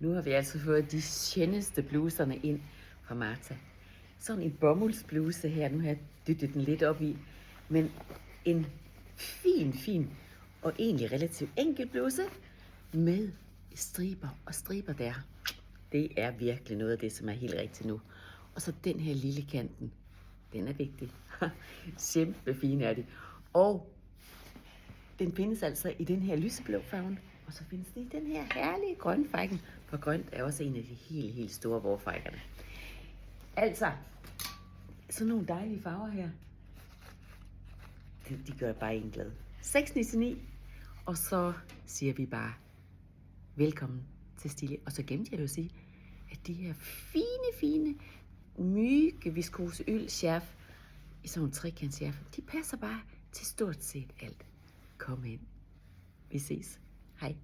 Nu har vi altså fået de sjældneste bluserne ind fra Martha. Sådan en bomuldsbluse her, nu har jeg dyttet den lidt op i. Men en fin og egentlig relativt enkel bluse med striber der. Det er virkelig noget af det, som er helt rigtigt nu. Og så den her lille kanten. Den er vigtig. Kæmpe fin er det. Og den findes altså i den her lyseblå farven. Og så findes det i den her herlige grønne farven. For grønt er også en af de helt store vårfarverne. Altså, sådan nogle dejlige farver her. De gør bare en glad. 6,99. Og så siger vi bare velkommen til Stille. Og så glemte jeg at sige, at de her fine, mygge viskose ølschærf i sådan nogle trekantsschærf, de passer bare til stort set alt. Kom ind. Vi ses. Hej.